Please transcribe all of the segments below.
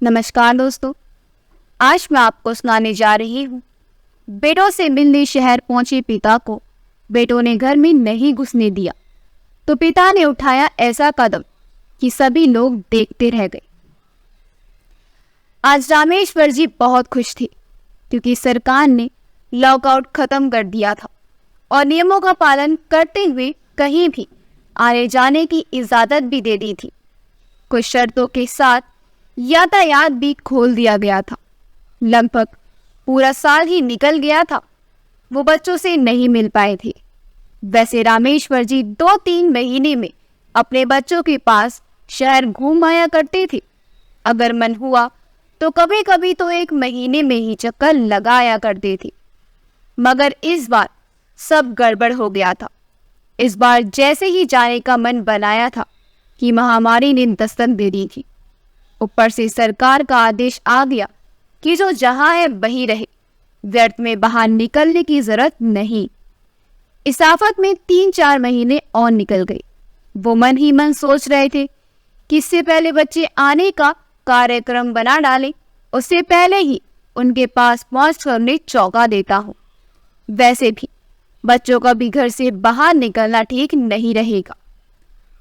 नमस्कार दोस्तों, आज मैं आपको सुनाने जा रही हूँ। बेटों से मिलने शहर पहुंचे पिता को बेटों ने घर में नहीं घुसने दिया, तो पिता ने उठाया ऐसा कदम कि सभी लोग देखते रह गए। आज रामेश्वर जी बहुत खुश थे क्योंकि सरकार ने लॉकआउट खत्म कर दिया था और नियमों का पालन करते हुए कहीं भी आने जाने की इजाजत भी दे दी थी। कुछ शर्तों के साथ यातायात भी खोल दिया गया था। लगभग पूरा साल ही निकल गया था, वो बच्चों से नहीं मिल पाए थे। वैसे रामेश्वर जी 2-3 महीने में अपने बच्चों के पास शहर घूम आया करते थे। अगर मन हुआ तो कभी कभी तो 1 महीने में ही चक्कर लगाया करते थे। मगर इस बार सब गड़बड़ हो गया था। इस बार जैसे ही जाने का मन बनाया था कि महामारी ने दस्तक दे दी थी। ऊपर से सरकार का आदेश आ गया कि जो जहां है वहीं रहे, व्यर्थ में बाहर निकलने की जरूरत नहीं। इस आफत में 3-4 महीने और निकल गए। वो मन ही मन सोच रहे थे कि इससे पहले बच्चे आने का कार्यक्रम बना डाले, उससे पहले ही उनके पास पहुंच कर उन्हें चौंका देता हूँ। वैसे भी बच्चों का भी घर से बाहर निकलना ठीक नहीं रहेगा।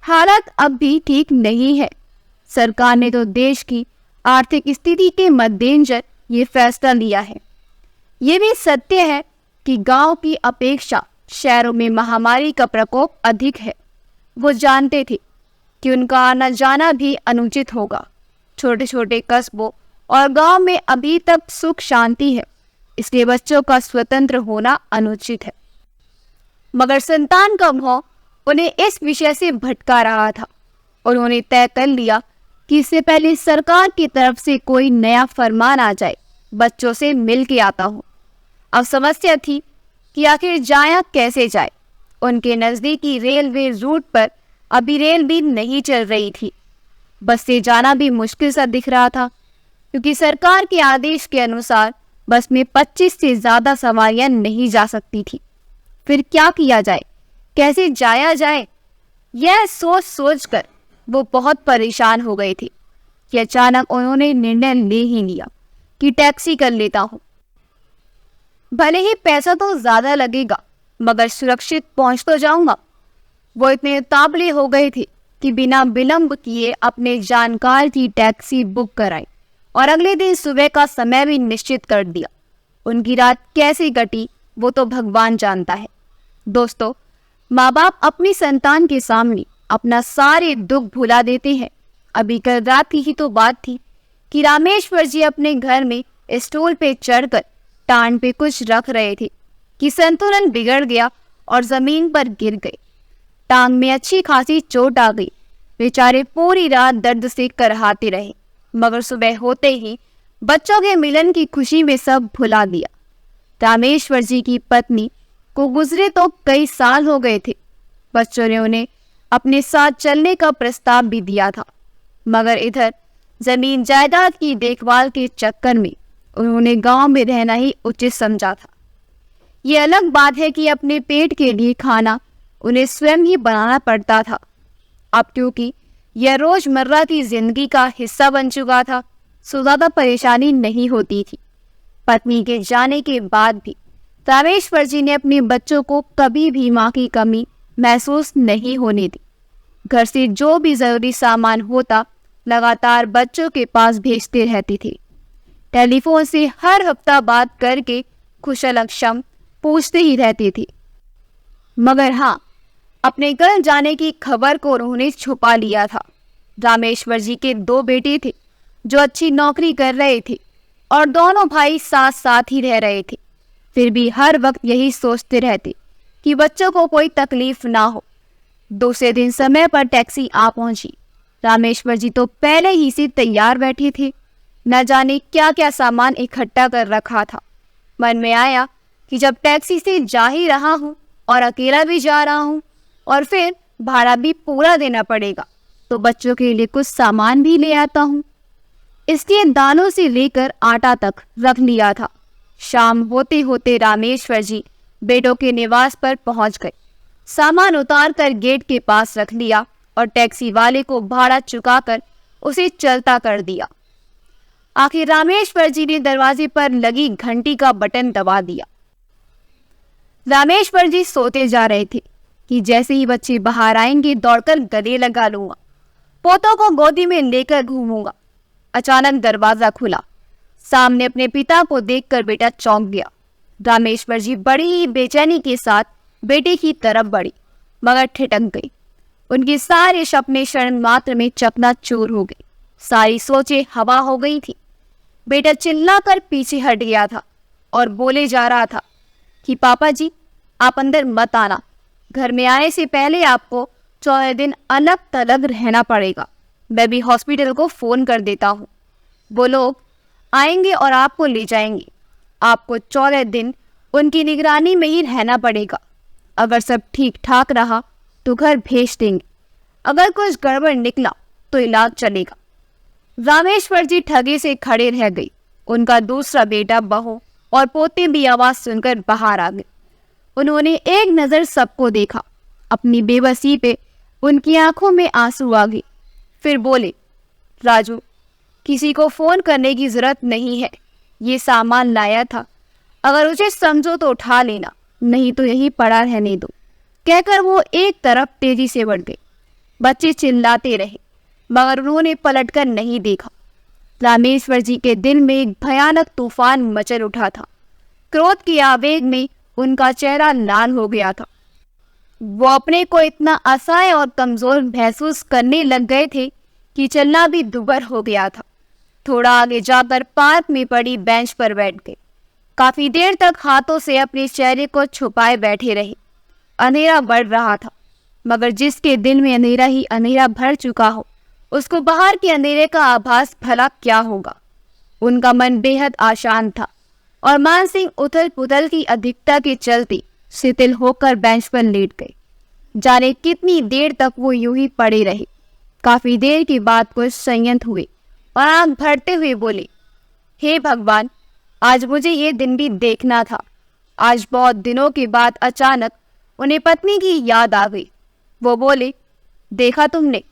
हालत अब भी ठीक नहीं है। सरकार ने तो देश की आर्थिक स्थिति के मद्देनजर ये फैसला लिया है। ये भी सत्य है कि गांव की अपेक्षा शहरों में महामारी का प्रकोप अधिक है। वो जानते थे कि उनका आना जाना भी अनुचित होगा। छोटे छोटे कस्बों और गांव में अभी तक सुख शांति है, इसलिए बच्चों का स्वतंत्र होना अनुचित है। मगर संतान का मोह उन्हें इस विषय से भटका रहा था। उन्होंने तय कर लिया कि इससे पहले सरकार की तरफ से कोई नया फरमान आ जाए, बच्चों से मिल के आता हूँ। अब समस्या थी कि आखिर जाया कैसे जाए। उनके नज़दीकी रेलवे रूट पर अभी रेल भी नहीं चल रही थी। बस से जाना भी मुश्किल सा दिख रहा था, क्योंकि सरकार के आदेश के अनुसार बस में 25 से ज़्यादा सवारियां नहीं जा सकती थी। फिर क्या किया जाए, कैसे जाया जाए, यह सोच सोच कर वो बहुत परेशान हो गए थे कि अचानक उन्होंने निर्णय ले ही लिया कि टैक्सी कर लेता हूँ। भले ही पैसा तो ज्यादा लगेगा, मगर सुरक्षित पहुंच तो जाऊंगा। वो इतने ताबले हो गए थे कि बिना विलंब किए अपने जानकार की टैक्सी बुक कराई और अगले दिन सुबह का समय भी निश्चित कर दिया। उनकी रात कैसे कटी वो तो भगवान जानता है। दोस्तों, माँ बाप अपनी संतान के सामने अपना सारे दुख भुला देते हैं। अभी कल रात की ही तो बात थी कि रामेश्वर जी अपने घर में स्टूल पे चढ़कर टांग पे कुछ रख रहे थे कि संतुलन बिगड़ गया और जमीन पर गिर गए। टांग में अच्छी खासी चोट आ गई। बेचारे पूरी रात दर्द से करहाते रहे, मगर सुबह होते ही बच्चों के मिलन की खुशी में सब भुला दिया। रामेश्वर जी की पत्नी को गुजरे तो कई साल हो गए थे। बच्चों ने उन्हें अपने साथ चलने का प्रस्ताव भी दिया था, मगर इधर जमीन जायदाद की देखभाल के चक्कर में उन्होंने गांव में रहना ही उचित समझा था। ये अलग बात है कि अपने पेट के लिए खाना उन्हें स्वयं ही बनाना पड़ता था। अब क्योंकि यह रोजमर्रा की जिंदगी का हिस्सा बन चुका था, सो ज्यादा परेशानी नहीं होती थी। पत्नी के जाने के बाद भी रामेश्वर जी ने अपने बच्चों को कभी भी माँ की कमी महसूस नहीं होने दी। घर से जो भी जरूरी सामान होता लगातार बच्चों के पास भेजते रहती थी। टेलीफोन से हर हफ्ता बात करके कुशल-अक्षम पूछते ही रहती थी। मगर हाँ, अपने घर जाने की खबर को उन्होंने छुपा लिया था। रामेश्वर जी के 2 बेटे थे जो अच्छी नौकरी कर रहे थे और दोनों भाई साथ साथ ही रह रहे थे। फिर भी हर वक्त यही सोचते रहते कि बच्चों को कोई तकलीफ ना हो। दूसरे दिन समय पर टैक्सी आ पहुंची। रामेश्वर जी तो पहले ही से तैयार बैठे थे। न जाने क्या क्या सामान इकट्ठा कर रखा था। मन में आया कि जब टैक्सी से जा ही रहा हूँ और अकेला भी जा रहा हूँ और फिर भाड़ा भी पूरा देना पड़ेगा, तो बच्चों के लिए कुछ सामान भी ले आता हूँ। इसलिए दालों से लेकर आटा तक रख लिया था। शाम होते होते रामेश्वर जी बेटों के निवास पर पहुंच गए। सामान उतार कर गेट के पास रख लिया और टैक्सी वाले को भाड़ा चुकाकर उसे चलता कर दिया। आखिर रामेश्वर जी ने दरवाजे पर लगी घंटी का बटन दबा दिया। रामेश्वर जी सोते जा रहे थे कि जैसे ही बच्चे बाहर आएंगे दौड़कर गले लगा लूंगा, पोतों को गोदी में लेकर घूमूंगा। अचानक दरवाजा खुला। सामने अपने पिता को देखकर बेटा चौंक गया। रामेश्वर जी बड़ी ही बेचैनी के साथ बेटे की तरफ बढ़ी, मगर ठिठक गई। उनके सारे सपने क्षण मात्र में चकनाचूर हो गए। सारी सोचें हवा हो गई थी। बेटा चिल्लाकर पीछे हट गया था और बोले जा रहा था कि पापा जी, आप अंदर मत आना। घर में आने से पहले आपको 14 दिन अलग थलग रहना पड़ेगा। मैं भी हॉस्पिटल को फ़ोन कर देता हूँ। वो लोग आएंगे और आपको ले जाएंगे। आपको 14 दिन उनकी निगरानी में ही रहना पड़ेगा। अगर सब ठीक ठाक रहा तो घर भेज देंगे, अगर कुछ गड़बड़ निकला तो इलाज चलेगा। रामेश्वर जी ठगे से खड़े रह गई। उनका दूसरा बेटा, बहू और पोते भी आवाज सुनकर बाहर आ गए। उन्होंने एक नज़र सबको देखा। अपनी बेबसी पे उनकी आंखों में आंसू आ गए। फिर बोले, राजू, किसी को फ़ोन करने की ज़रूरत नहीं है। ये सामान लाया था, अगर उसे समझो तो उठा लेना, नहीं तो यही पड़ा रहने दो। कहकर वो एक तरफ तेजी से बढ़ गए। बच्चे चिल्लाते रहे, मगर उन्होंने पलटकर नहीं देखा। रामेश्वर जी के दिल में एक भयानक तूफान मचल उठा था। क्रोध के आवेग में उनका चेहरा लाल हो गया था। वो अपने को इतना असहाय और कमजोर महसूस करने लग गए थे कि चलना भी दुभर हो गया था। थोड़ा आगे जाकर पार्क में पड़ी बेंच पर बैठ गए। काफी देर तक हाथों से अपने चेहरे को छुपाए बैठे रहे। अंधेरा बढ़ रहा था, मगर जिसके दिल में अंधेरा ही अंधेरा भर चुका हो, उसको बाहर के अंधेरे का आभास भला क्या होगा। उनका मन बेहद आशान था और मानसिक उथल पुथल की अधिकता के चलते शिथिल होकर बेंच पर लेट गए। जाने कितनी देर तक वो यूं ही पड़े रहे। काफी देर के बाद कुछ संयत हुए और आंख भरते हुए बोले, हे भगवान, आज मुझे ये दिन भी देखना था। आज बहुत दिनों के बाद अचानक उन्हें पत्नी की याद आ गई। वो बोले, देखा तुमने,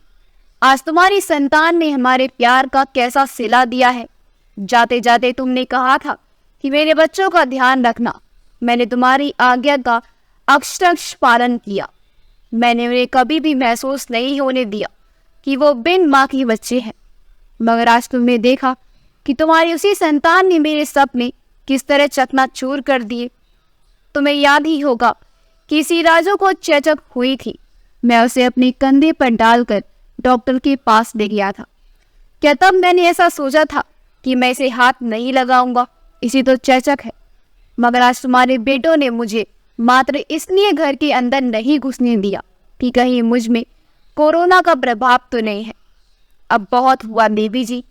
आज तुम्हारी संतान ने हमारे प्यार का कैसा सिला दिया है। जाते जाते तुमने कहा था कि मेरे बच्चों का ध्यान रखना। मैंने तुम्हारी आज्ञा का अक्षरशः पालन किया। मैंने उन्हें कभी भी महसूस नहीं होने दिया कि वो बिन माँ के बच्चे हैं। मगर आज तुमने देखा कि तुम्हारी उसी संतान ने मेरे सपने किस तरह चकनाचूर कर दिए। तुम्हें याद ही होगा कि इसी राजू को चेचक हुई थी। मैं उसे अपने कंधे पर डालकर डॉक्टर के पास ले गया था। क्या तब मैंने ऐसा सोचा था कि मैं इसे हाथ नहीं लगाऊंगा, इसी तो चेचक है। मगर आज तुम्हारे बेटों ने मुझे मात्र इसलिए घर के अंदर नहीं घुसने दिया कि कहीं मुझ में कोरोना का प्रभाव तो नहीं है। अब बहुत हुआ देवी जी,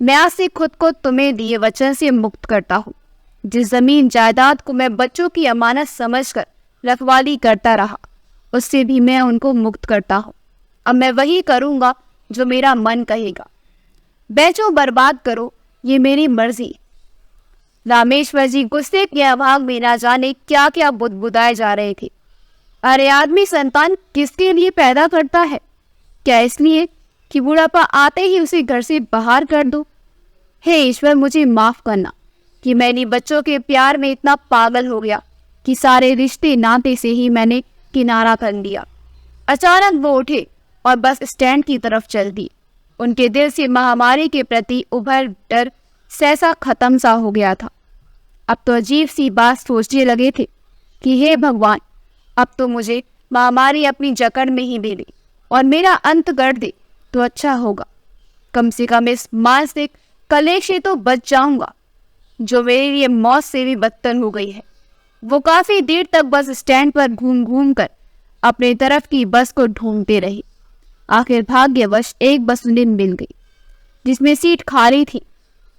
मैं आज से खुद को तुम्हें दिए वचन से मुक्त करता हूँ। जिस जमीन जायदाद को मैं बच्चों की अमानत समझकर रखवाली करता रहा, उससे भी मैं उनको मुक्त करता हूँ। अब मैं वही करूँगा जो मेरा मन कहेगा। बेचो बर्बाद करो, ये मेरी मर्जी। रामेश्वर जी गुस्से के अभाव में ना जाने क्या क्या बुदबुदाए जा रहे थे। अरे आदमी संतान किसके लिए पैदा करता है? क्या इसलिए कि बुढ़ापा आते ही उसे घर से बाहर कर दो? हे ईश्वर, मुझे माफ करना कि मैंने बच्चों के प्यार में इतना पागल हो गया कि सारे रिश्ते नाते से ही मैंने किनारा कर लिया। अचानक वो उठे और बस स्टैंड की तरफ चल दिए। उनके दिल से महामारी के प्रति उभर डर सहसा खत्म सा हो गया था। अब तो अजीब सी बात सोचने लगे थे कि हे भगवान, अब तो मुझे महामारी अपनी जकड़ में ही ले ले और मेरा अंत कर दे तो अच्छा होगा। कम से कम इस मानसिक कलेश से तो बच जाऊंगा जो मेरे लिए मौत से भी बदतर हो गई है। वो काफी देर तक बस स्टैंड पर घूम घूम कर अपने तरफ की बस को ढूंढते रहे। आखिर भाग्यवश एक बस उन्हें मिल गई जिसमें सीट खाली थी।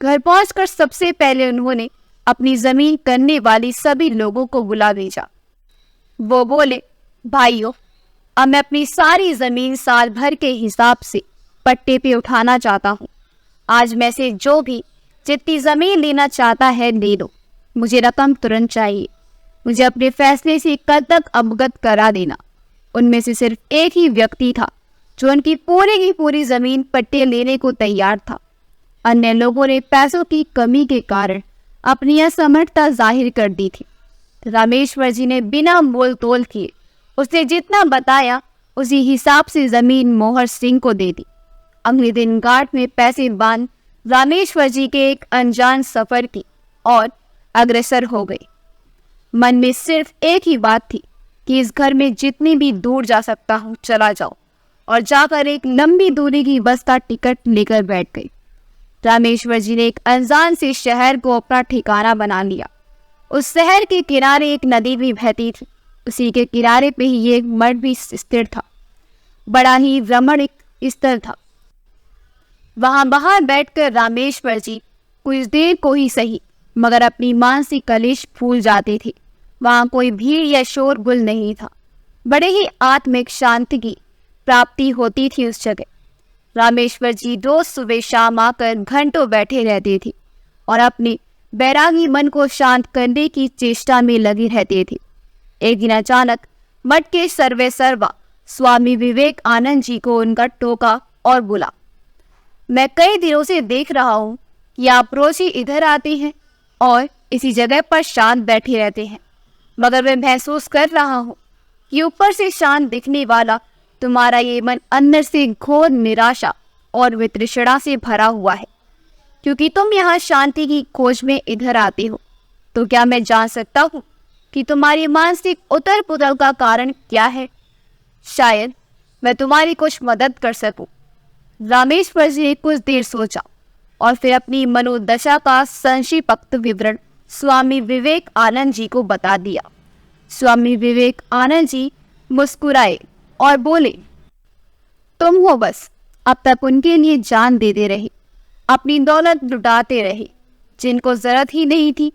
घर पहुंचकर सबसे पहले उन्होंने अपनी जमीन करने वाली सभी लोगों को बुला भेजा। वो बोले, भाइयों, अब मैं अपनी सारी जमीन साल भर के हिसाब से पट्टे पे उठाना चाहता हूँ। आज में से जो भी जितनी जमीन लेना चाहता है ले लो। मुझे रकम तुरंत चाहिए। मुझे अपने फैसले से कल तक अवगत करा देना। उनमें से सिर्फ एक ही व्यक्ति था जो उनकी पूरी की पूरी जमीन पट्टे लेने को तैयार था। अन्य लोगों ने पैसों की कमी के कारण अपनी असमर्थता जाहिर कर दी थी। रामेश्वर जी ने बिना मोल तोल किए उसने जितना बताया उसी हिसाब से जमीन मोहर सिंह को दे दी। अगले दिन गार्ड में पैसे बांध रामेश्वर जी के एक अनजान सफर की और अग्रसर हो गए। मन में सिर्फ एक ही बात थी कि इस घर में जितनी भी दूर जा सकता हूँ चला जाओ, और जाकर एक लंबी दूरी की बस का टिकट लेकर बैठ गई। रामेश्वर जी ने एक अनजान से शहर को अपना ठिकाना बना लिया। उस शहर के किनारे एक नदी भी बहती थी। उसी के किनारे पे ही एक मठ भी स्थिर था। बड़ा ही रमणीक स्थल था। वहां बाहर बैठकर रामेश्वर जी कुछ देर को ही सही मगर अपनी मानसिक कलेश भूल जाते थे। वहां कोई भीड़ या शोरगुल नहीं था। बड़े ही आत्मिक शांति की प्राप्ति होती थी उस जगह। रामेश्वर जी रोज सुबह शाम आकर घंटों बैठे रहते थे और अपने बैरागी मन को शांत करने की चेष्टा में लगे रहते थे। एक दिन अचानक मठ के सर्वे सर्वा स्वामी विवेक आनंद जी को उनका टोका और बोला, मैं कई दिनों से देख रहा हूँ कि आप रोज ही इधर आते हैं और इसी जगह पर शांत बैठे रहते हैं, मगर मैं महसूस कर रहा हूँ कि ऊपर से शांत दिखने वाला तुम्हारा ये मन अंदर से घोर निराशा और वितृष्णा से भरा हुआ है। क्योंकि तुम यहाँ शांति की खोज में इधर आते हो, तो क्या मैं जान सकता हूँ कि तुम्हारी मानसिक उथल पुथल का कारण क्या है? शायद मैं तुम्हारी कुछ मदद कर सकूं। रामेश्वर जी ने कुछ देर सोचा और फिर अपनी मनोदशा का संक्षिप्त विवरण स्वामी विवेक आनंद जी को बता दिया। स्वामी विवेक आनंद जी मुस्कुराए और बोले, तुम हो बस अब तक उनके लिए जान देते रहे, अपनी दौलत लुटाते रहे जिनको जरूरत ही नहीं थी।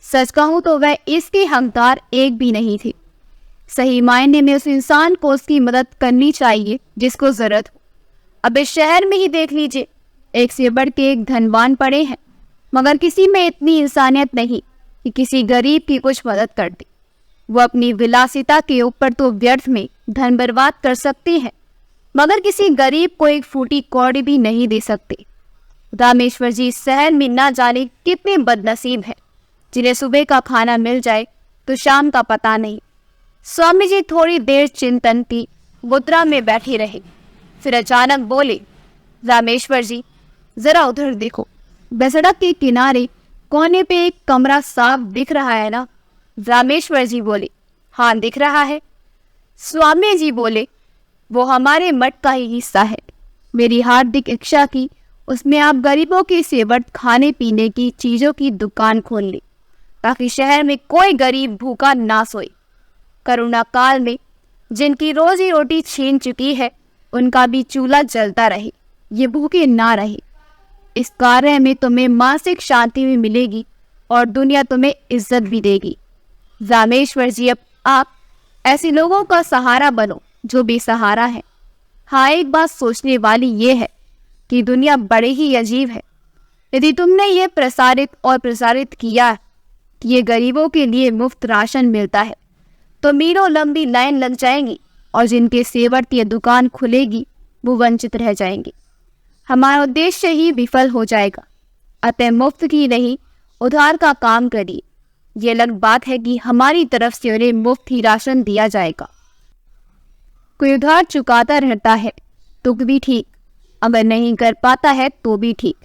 सच कहूं तो वह इसके हकदार एक भी नहीं थे। सही मायने में उस इंसान को उसकी मदद करनी चाहिए जिसको जरूरत हो। अब इस शहर में ही देख लीजिए, एक से बढ़ के एक धनवान पड़े हैं, मगर किसी में इतनी इंसानियत नहीं कि किसी गरीब की कुछ मदद कर दे। वो अपनी विलासिता के ऊपर तो व्यर्थ में धन बर्बाद कर सकते हैं, मगर किसी गरीब को एक फूटी कौड़ी भी नहीं दे सकते। रामेश्वर जी इस शहर में ना जाने कितने बदनसीब हैं जिन्हें सुबह का खाना मिल जाए तो शाम का पता नहीं। स्वामी जी थोड़ी देर चिंतन की मुद्रा में बैठे रहे, फिर अचानक बोले, रामेश्वर जी जरा उधर देखो, सड़क के किनारे कोने पे एक कमरा साफ दिख रहा है ना? रामेश्वर जी बोले, हाँ दिख रहा है। स्वामी जी बोले, वो हमारे मठ का ही हिस्सा है। मेरी हार्दिक इच्छा की उसमें आप गरीबों की सेवट खाने पीने की चीजों की दुकान खोल ले, ताकि शहर में कोई गरीब भूखा ना सोए। करुणा काल में जिनकी रोजी रोटी छीन चुकी है उनका भी चूल्हा जलता रहे, ये भूखे ना रहे। इस कार्य में तुम्हें मानसिक शांति भी मिलेगी और दुनिया तुम्हें इज्जत भी देगी। रामेश्वर जी अब आप ऐसे लोगों का सहारा बनो जो बेसहारा है। हाँ, एक बात सोचने वाली ये है कि दुनिया बड़े ही अजीब है। यदि तुमने ये प्रसारित किया कि ये गरीबों के लिए मुफ्त राशन मिलता है, तो मीलों लंबी लाइन लग जाएंगी और जिनके सेवट ये दुकान खुलेगी वो वंचित रह जाएंगे। हमारा उद्देश्य ही विफल हो जाएगा। अतः मुफ्त की नहीं उधार का काम करिए। ये अलग बात है कि हमारी तरफ से उन्हें मुफ्त ही राशन दिया जाएगा। कोई उधार चुकाता रहता है तो भी ठीक, अगर नहीं कर पाता है तो भी ठीक।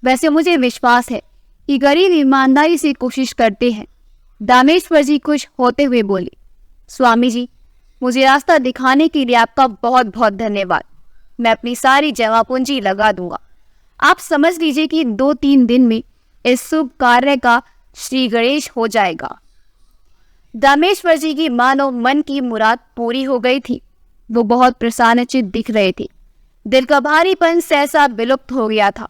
वैसे मुझे विश्वास है कि गरीब ईमानदारी से कोशिश करते हैं। रामेश्वर जी खुश होते हुए बोले, स्वामी जी मुझे रास्ता दिखाने के लिए आपका बहुत बहुत धन्यवाद। मैं अपनी सारी जमा पूंजी लगा दूंगा। आप समझ लीजिए कि 2-3 दिन में इस शुभ कार्य का श्री गणेश हो जाएगा। रामेश्वर जी की मानो मन की मुराद पूरी हो गई थी। वो बहुत प्रसन्नचित्त दिख रहे थे। दिल का भारीपन सहसा विलुप्त हो गया था।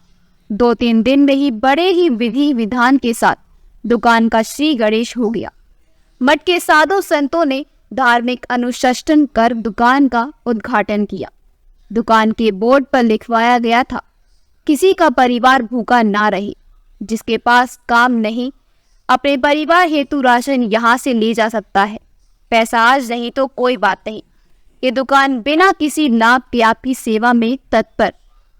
2-3 दिन में ही बड़े ही विधि विधान के साथ दुकान का श्री गणेश हो गया। मठ के साधु संतों ने धार्मिक अनुष्ठान कर दुकान का उद्घाटन किया। दुकान के बोर्ड पर लिखवाया गया था, किसी का परिवार भूखा ना रहे। जिसके पास काम नहीं, अपने परिवार हेतु राशन यहाँ से ले जा सकता है। पैसा आज नहीं तो कोई बात नहीं। ये दुकान बिना किसी लाभ व्यापी सेवा में तत्पर।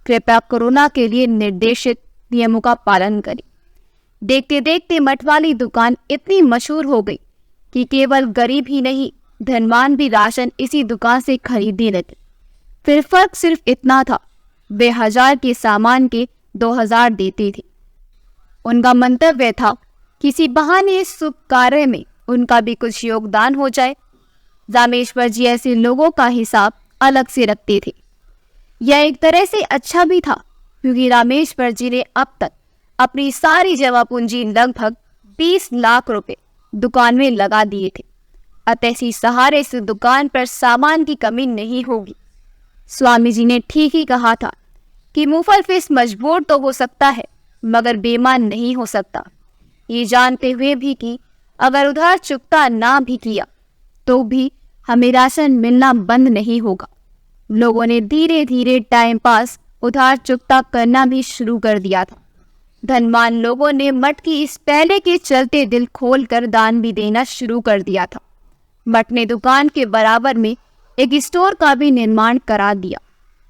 कृपया कोरोना के लिए निर्देशित नियमों का पालन करे। देखते देखते मठ वाली दुकान इतनी मशहूर हो गई कि केवल गरीब ही नहीं, धनवान भी राशन इसी दुकान से खरीदने लगे। फिर फर्क सिर्फ इतना था, वे 1000 के सामान के 2000 देते थे। उनका मंतव्य था किसी बहाने इस शुभ कार्य में उनका भी कुछ योगदान हो जाए। रामेश्वर जी ऐसे लोगों का हिसाब अलग से रखते थे। यह एक तरह से अच्छा भी था, क्योंकि रामेश्वर जी ने अब तक अपनी सारी जमा पूंजी लगभग 20 लाख रुपए दुकान में लगा दिए थे। अतः इसी सहारे से दुकान पर सामान की कमी नहीं होगी। स्वामी जी ने ठीक ही कहा था कि मुफलफिस मजबूर तो हो सकता है मगर बेईमान नहीं हो सकता, ये जानते हुए भी कि अगर उधार चुकता ना भी किया तो भी हमें राशन मिलना बंद नहीं होगा। लोगों ने धीरे धीरे टाइम पास उधार चुकता करना भी शुरू कर दिया था। धनवान लोगों ने मठ की इस पहले के चलते दिल खोलकर दान भी देना शुरू कर दिया था। मठ ने दुकान के बराबर में एक स्टोर का भी निर्माण करा दिया।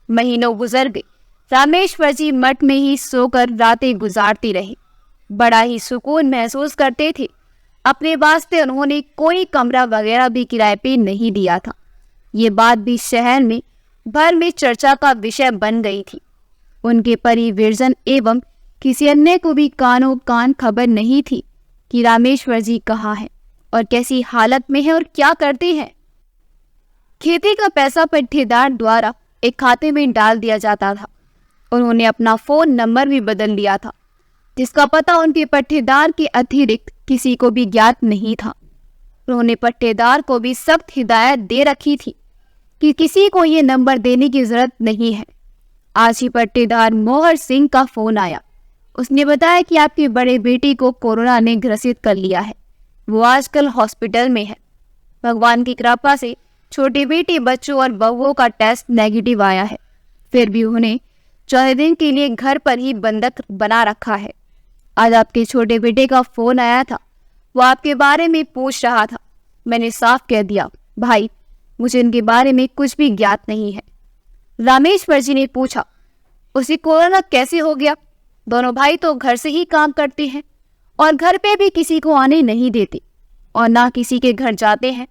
महीनों गुजर गए, रामेश्वर जी मठ में ही सोकर रातें गुजारते रहे। बड़ा ही सुकून महसूस करते थे। अपने वास्ते उन्होंने कोई कमरा वगैरह भी किराए पे नहीं दिया था। ये बात भी शहर में भर में चर्चा का विषय बन गई थी। उनके परिवीरजन एवं किसी अन्य को भी कानों कान खबर नहीं थी कि रामेश्वर जी कहाँ हैं और कैसी हालत में है और क्या करते हैं। खेती का पैसा पट्टेदार द्वारा एक खाते में डाल दिया जाता था। उन्होंने अपना फोन नंबर भी बदल लिया था, जिसका पता उनके पट्टेदार के अतिरिक्त किसी को भी ज्ञात नहीं था। उन्होंने पट्टेदार को भी सख्त हिदायत दे रखी थी कि किसी को ये नंबर देने की जरूरत नहीं है। आज ही पट्टेदार मोहर सिंह का फोन आया। उसने बताया कि आपकी बड़े बेटी को कोरोना ने ग्रसित कर लिया है, वो आजकल हॉस्पिटल में है। भगवान की कृपा से छोटी बेटी, बच्चों और बहुओं का टेस्ट नेगेटिव आया है, फिर भी उन्हें 14 दिन के लिए घर पर ही बंधक बना रखा है। आज आपके छोटे बेटे का फोन आया था, वो आपके बारे में पूछ रहा था। मैंने साफ कह दिया, भाई मुझे इनके बारे में कुछ भी ज्ञात नहीं है। रामेश्वर जी ने पूछा, उसे कोरोना कैसे हो गया? दोनों भाई तो घर से ही काम करते हैं और घर पे भी किसी को आने नहीं देते और ना किसी के घर जाते हैं।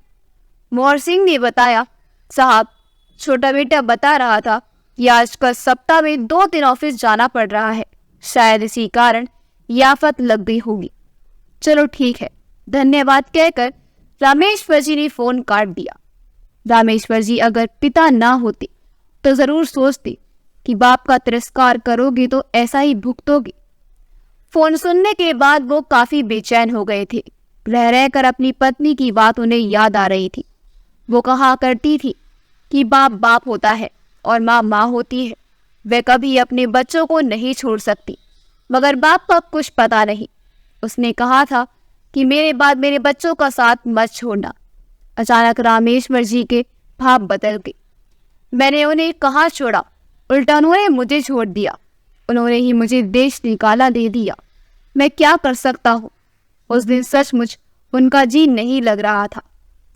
मोहर सिंह ने बताया, साहब छोटा बेटा बता रहा था कि आजकल सप्ताह में 2 दिन ऑफिस जाना पड़ रहा है, शायद इसी कारण ये आफत लग गई होगी। चलो ठीक है, धन्यवाद कहकर रामेश्वर जी ने फोन काट दिया। रामेश्वर जी अगर पिता ना होते तो जरूर सोचते कि बाप का तिरस्कार करोगे तो ऐसा ही भुगतोगे। फोन सुनने के बाद वो काफी बेचैन हो गए थे। रह रहकर अपनी पत्नी की बात उन्हें याद आ रही थी। वो कहा करती थी कि बाप बाप होता है और माँ माँ होती है। वह कभी अपने बच्चों को नहीं छोड़ सकती, मगर बाप को अब कुछ पता नहीं। उसने कहा था कि मेरे बाद मेरे बच्चों का साथ मत छोड़ना। अचानक रामेश्वर जी के भाव बदल गए। मैंने उन्हें कहाँ छोड़ा, उल्टा उन्होंने मुझे छोड़ दिया। उन्होंने ही मुझे देश निकाला दे दिया। मैं क्या कर सकता हूँ? उस दिन सचमुच उनका जी नहीं लग रहा था।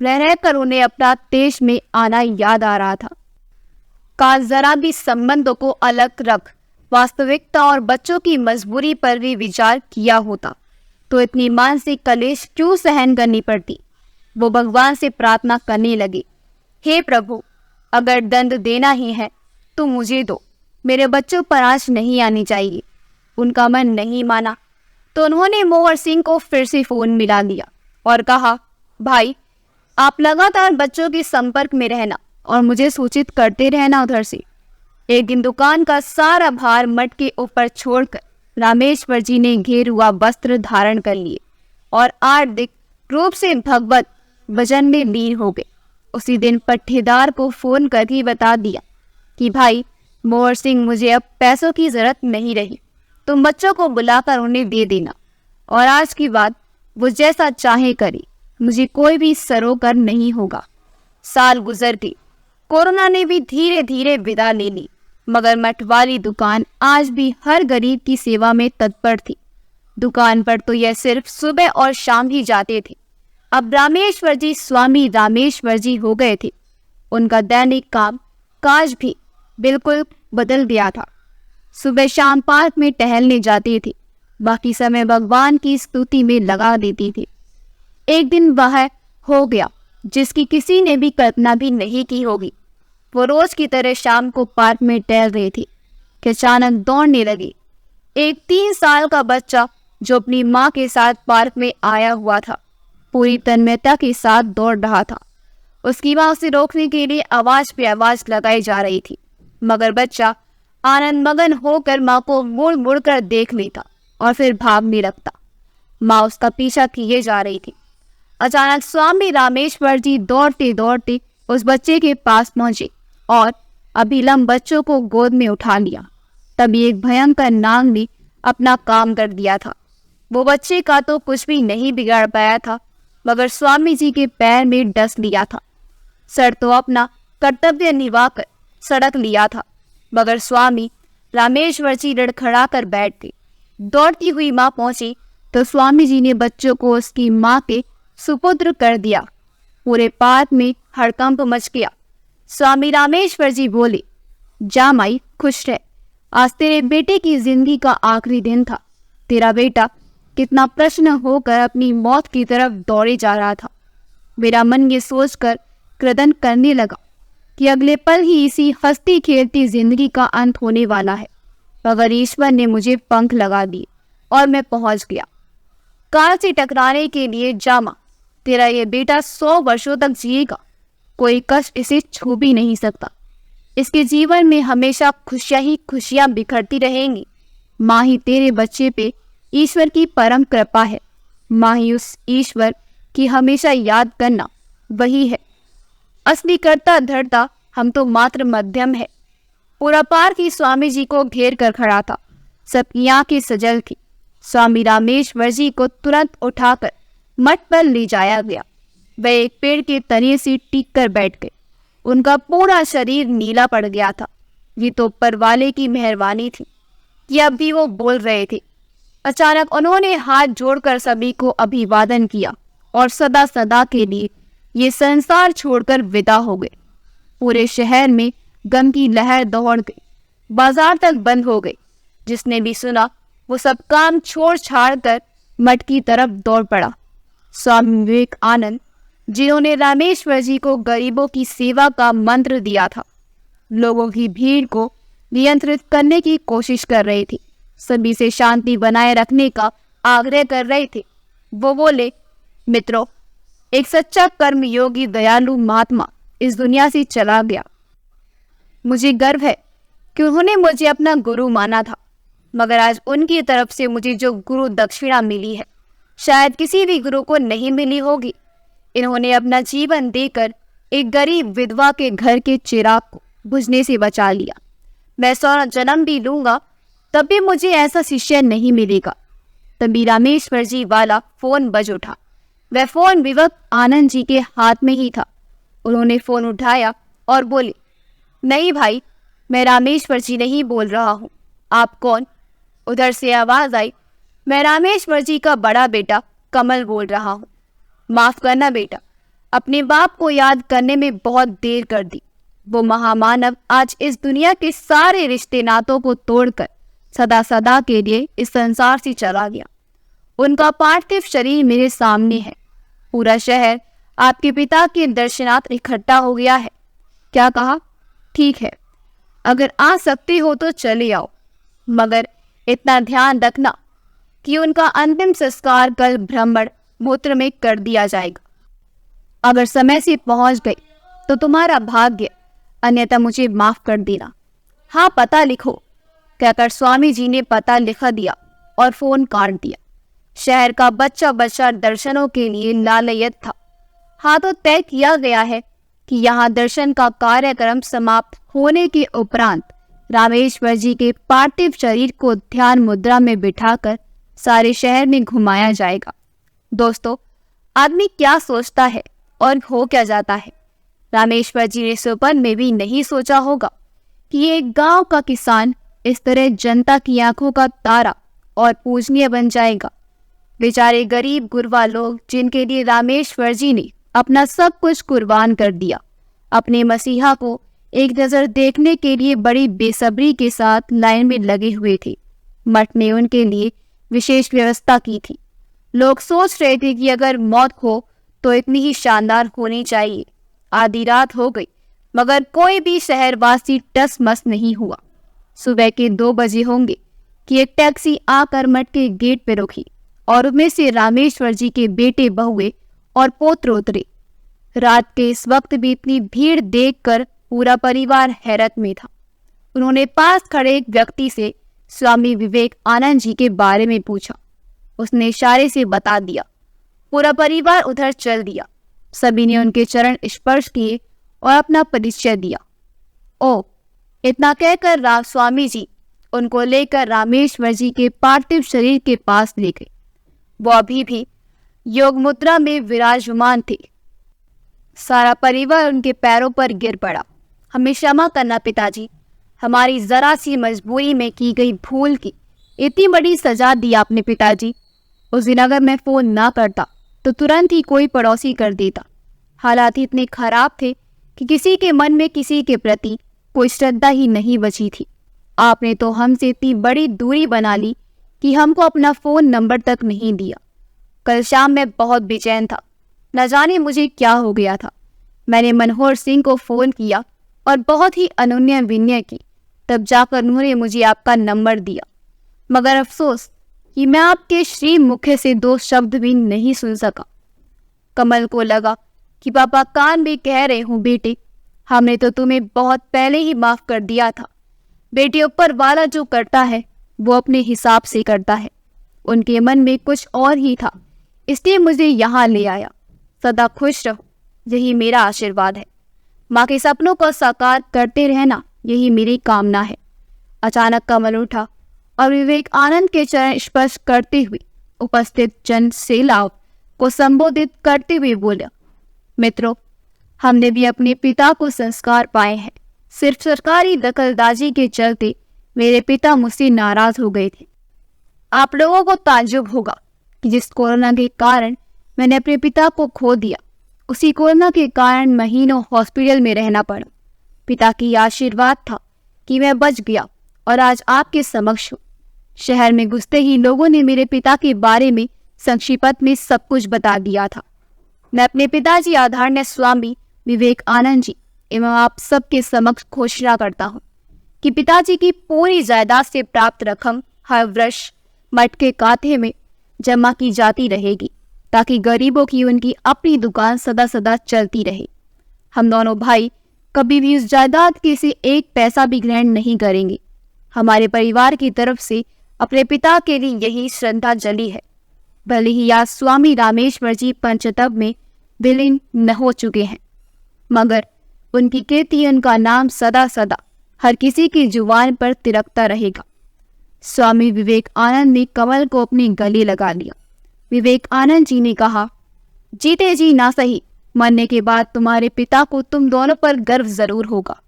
रह रहकर उन्हें अपना देश में आना याद आ रहा था। काश जरा भी संबंधों को अलग रख वास्तविकता और बच्चों की मजबूरी पर भी विचार किया होता तो इतनी मानसिक कलेश क्यों सहन करनी पड़ती। वो भगवान से प्रार्थना करने लगे, हे प्रभु, अगर दंड देना ही है तो मुझे दो, मेरे बच्चों पर आँच नहीं आनी चाहिए। उनका मन नहीं माना तो उन्होंने मोहर सिंह को फिर से फोन मिला दिया और कहा, भाई आप लगातार बच्चों के संपर्क में रहना और मुझे सूचित करते रहना उधर से। एक दिन दुकान का सारा भार मठ के ऊपर छोड़कर रामेश्वर जी ने घेरुआ वस्त्र धारण कर लिए और आर्थिक रूप से भगवत भजन में लीन हो गए। उसी दिन पट्टेदार को फोन करके बता दिया कि भाई मोहर सिंह, मुझे अब पैसों की जरूरत नहीं रही, तुम बच्चों को बुलाकर उन्हें दे देना और आज की बात वो जैसा चाहे करे, मुझे कोई भी सरोकार नहीं होगा। साल गुजर गए, कोरोना ने भी धीरे धीरे विदा ले ली, मगर मठ वाली दुकान आज भी हर गरीब की सेवा में तत्पर थी। दुकान पर तो यह सिर्फ सुबह और शाम ही जाते थे। अब रामेश्वर जी स्वामी रामेश्वर जी हो गए थे। उनका दैनिक काम काज भी बिल्कुल बदल गया था। सुबह शाम पार्क में टहलने जाती थी, बाकी समय भगवान की स्तुति में लगा देती थी। एक दिन वह हो गया जिसकी किसी ने भी कल्पना भी नहीं की होगी। वो रोज की तरह शाम को पार्क में टहल रही थी कि अचानक दौड़ने लगी। एक 3 साल का बच्चा जो अपनी माँ के साथ पार्क में आया हुआ था, पूरी तन्मयता के साथ दौड़ रहा था। उसकी माँ उसे रोकने के लिए आवाज पे आवाज लगाई जा रही थी, मगर बच्चा आनंद मगन होकर माँ को मुड़ मुड़ कर देख लेता और फिर भागने लगता। माँ उसका पीछा किए जा रही थी। अचानक स्वामी रामेश्वर जी दौड़ते दौड़ते उस बच्चे के पास पहुंचे और अभिलंब बच्चों को गोद में उठा लिया। तभी एक भयंकर नाग ने अपना काम कर दिया था। वो बच्चे का तो कुछ भी नहीं बिगाड़ पाया था, मगर स्वामी जी के पैर में डस लिया था। सर तो अपना कर्तव्य निभाकर सड़क लिया था, मगर स्वामी रामेश्वर जी लड़खड़ा कर बैठ गए। दौड़ती हुई माँ पहुंची तो स्वामी जी ने बच्चों को उसकी माँ के सुपुत्र कर दिया। पूरे पार्क में हड़कंप मच गया। स्वामी रामेश्वर जी बोले, जा माई, खुश रह। आज तेरे बेटे की जिंदगी का आखिरी दिन था। तेरा बेटा कितना प्रसन्न होकर अपनी मौत की तरफ दौड़े जा रहा था। मेरा मन ये सोचकर क्रदन करने लगा कि अगले पल ही इसी हंसती खेलती जिंदगी का अंत होने वाला है, मगर ईश्वर ने मुझे पंख लगा दिए और मैं पहुंच गया। कार से टकराने के लिए जामा, तेरा ये बेटा 100 वर्षों तक जिएगा। कोई कष्ट इसे छू भी नहीं सकता। इसके जीवन में हमेशा खुशियां ही खुशियां बिखरती रहेंगी। माँ ही तेरे बच्चे पे ईश्वर की परम कृपा है। माँ ही उस ईश्वर की हमेशा याद करना, वही है असली कर्ता धर्ता। हम तो मात्र मध्यम है। पूरा पार्क ही स्वामी जी को घेर कर खड़ा था। सबकी आंखें सजल थी। स्वामी रामेश्वर जी को तुरंत उठाकर मठ पर ले जाया गया। वे एक पेड़ के तने से टिक कर बैठ गए। उनका पूरा शरीर नीला पड़ गया था। ये तो ऊपर वाले की मेहरबानी थी कि अब भी वो बोल रहे थे। अचानक उन्होंने हाथ जोड़कर सभी को अभिवादन किया और सदा सदा के लिए ये संसार छोड़कर विदा हो गए। पूरे शहर में गम की लहर दौड़ गई। बाजार तक बंद हो गई। जिसने भी सुना वो सब काम छोड़ छाड़ कर मठ की तरफ दौड़ पड़ा। स्वामी विवेकानंद, जिन्होंने रामेश्वर जी को गरीबों की सेवा का मंत्र दिया था, लोगों की भीड़ को नियंत्रित करने की कोशिश कर रहे थे, सभी से शांति बनाए रखने का आग्रह कर रहे थे। वो बोले, मित्रों, एक सच्चा कर्मयोगी दयालु महात्मा इस दुनिया से चला गया। मुझे गर्व है कि उन्होंने मुझे अपना गुरु माना था, मगर आज उनकी तरफ से मुझे जो गुरु दक्षिणा मिली है, शायद किसी भी गुरु को नहीं मिली होगी। इन्होंने अपना जीवन देकर एक गरीब विधवा के घर के चिराग को बुझने से बचा लिया। मैं 100 जन्म भी लूंगा तब भी मुझे ऐसा शिष्य नहीं मिलेगा। तभी रामेश्वर जी वाला फोन बज उठा। वह फोन विवेकानंद जी के हाथ में ही था। उन्होंने फोन उठाया और बोले, नहीं भाई, मैं रामेश्वर जी नहीं बोल रहा हूँ। आप कौन? उधर से आवाज आई, मैं रामेश्वर जी का बड़ा बेटा कमल बोल रहा हूँ। माफ करना बेटा, अपने बाप को याद करने में बहुत देर कर दी। वो महामानव आज इस दुनिया के सारे रिश्ते नातों को तोड़कर सदा सदा के लिए इस संसार से चला गया। उनका पार्थिव शरीर मेरे सामने है। पूरा शहर आपके पिता के दर्शनार्थ इकट्ठा हो गया है। क्या कहा? ठीक है, अगर आ सकते हो तो चले आओ, मगर इतना ध्यान रखना कि उनका अंतिम संस्कार कल ब्राह्मण मूत्र में कर दिया जाएगा। अगर समय से पहुंच गए तो तुम्हारा भाग्य, अन्यथा मुझे माफ कर देना। हाँ, पता लिखो, कहकर स्वामी जी ने पता लिखा दिया और फोन काट दिया। शहर का बच्चा बच्चा दर्शनों के लिए लालयत था। हाँ, तो तय किया गया है कि यहाँ दर्शन का कार्यक्रम समाप्त होने के उपरांत रामेश्वर जी के पार्थिव शरीर को ध्यान मुद्रा में बिठाकर सारे शहर में घुमाया जाएगा। दोस्तों, आदमी क्या सोचता है और हो क्या जाता है। रामेश्वर जी ने स्वप्न में भी नहीं सोचा होगा कि एक गांव का किसान इस तरह जनता की आंखों का तारा और पूजनीय बन जाएगा। बेचारे गरीब गुरबा लोग, जिनके लिए रामेश्वर जी ने अपना सब कुछ कुर्बान कर दिया, अपने मसीहा को एक नज़र देखने के लिए बड़ी बेसब्री के साथ लाइन में लगे हुए थे। मठ ने उनके लिए विशेष व्यवस्था की थी। लोग सोच रहे थे कि अगर मौत हो तो इतनी ही शानदार होनी चाहिए। आधी रात हो गई मगर कोई भी शहरवासी टस मस नहीं हुआ। सुबह के 2 बजे होंगे कि एक टैक्सी आकर मठ के गेट पे रुकी और उनमें से रामेश्वर जी के बेटे बहुए और पोत्र उतरे। रात के इस वक्त भी इतनी भीड़ देखकर पूरा परिवार हैरत में था। उन्होंने पास खड़े एक व्यक्ति से स्वामी विवेकानंद जी के बारे में पूछा। उसने इशारे से बता दिया। पूरा परिवार उधर चल दिया। सभी ने उनके चरण स्पर्श किए और अपना परिचय दिया। ओ, इतना कहकर स्वामी जी उनको लेकर रामेश्वर जी के पार्थिव शरीर के पास ले गए। वो अभी भी योग मुद्रा में विराजमान थे। सारा परिवार उनके पैरों पर गिर पड़ा। हमें क्षमा करना पिताजी, हमारी जरा सी मजबूरी में की गई भूल की इतनी बड़ी सजा दी आपने पिताजी। उस दिन अगर मैं फोन ना करता तो तुरंत ही कोई पड़ोसी कर देता। हालात इतने खराब थे कि किसी के मन में किसी के प्रति कोई श्रद्धा ही नहीं बची थी। आपने तो हमसे इतनी बड़ी दूरी बना ली कि हमको अपना फ़ोन नंबर तक नहीं दिया। कल शाम मैं बहुत बेचैन था, न जाने मुझे क्या हो गया था। मैंने मनोहर सिंह को फ़ोन किया और बहुत ही अनुनय विनय की, तब जाकर उन्होंने मुझे आपका नंबर दिया। मगर अफसोस कि मैं आपके श्री मुख से 2 शब्द भी नहीं सुन सका। कमल को लगा कि पापा कान भी कह रहे हूँ, बेटे हमने तो तुम्हें बहुत पहले ही माफ़ कर दिया था। बेटे ऊपर वाला जो करता है वो अपने हिसाब से करता है। उनके मन में कुछ और ही था, इसलिए मुझे यहाँ ले आया। सदा खुश रहो, यही मेरा आशीर्वाद है। माँ के सपनों को साकार करते रहना, यही मेरी कामना है। अचानक कमल उठा और विवेकानंद के चरण स्पर्श करते हुए उपस्थित जन सैलाब को संबोधित करते हुए बोला, मित्रों, हमने भी अपने पिता को संस्कार पाए हैं। सिर्फ सरकारी दखलंदाजी के चलते मेरे पिता मुझसे नाराज हो गए थे। आप लोगों को ताज्जुब होगा कि जिस कोरोना के कारण मैंने अपने पिता को खो दिया, उसी कोरोना के कारण महीनों हॉस्पिटल में रहना पड़ा। पिता की आशीर्वाद था कि मैं बच गया और आज आपके समक्ष हूँ। शहर में घुसते ही लोगों ने मेरे पिता के बारे में संक्षिप्त में सब कुछ बता दिया था। मैं अपने पिताजी आदरणीय स्वामी विवेकानंद जी एवं आप सबके समक्ष घोषणा करता हूँ कि पिताजी की पूरी जायदाद से प्राप्त रकम हर वर्ष मठ के खाते में जमा की जाती रहेगी, ताकि गरीबों की उनकी अपनी दुकान सदा सदा चलती रहे। हम दोनों भाई कभी भी उस जायदाद के से 1 पैसा भी ग्रहण नहीं करेंगे। हमारे परिवार की तरफ से अपने पिता के लिए यही श्रद्धांजलि है। भले ही आज स्वामी रामेश्वर जी पंचतत्व में विलीन न हो चुके हैं, मगर उनकी कीर्ति, उनका नाम सदा सदा हर किसी की जुबान पर तिलकता रहेगा। स्वामी विवेकानंद ने कमल को अपने गले लगा लिया। विवेकानंद जी ने कहा, जीते जी ना सही, मरने के बाद तुम्हारे पिता को तुम दोनों पर गर्व जरूर होगा।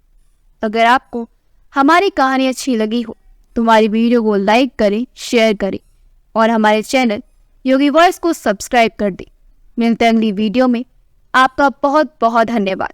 अगर आपको हमारी कहानी अच्छी लगी हो तो हमारी वीडियो को लाइक करें, शेयर करें और हमारे चैनल योगी वॉइस को सब्सक्राइब कर दें। मिलते हैं अगली वीडियो में। आपका बहुत बहुत धन्यवाद।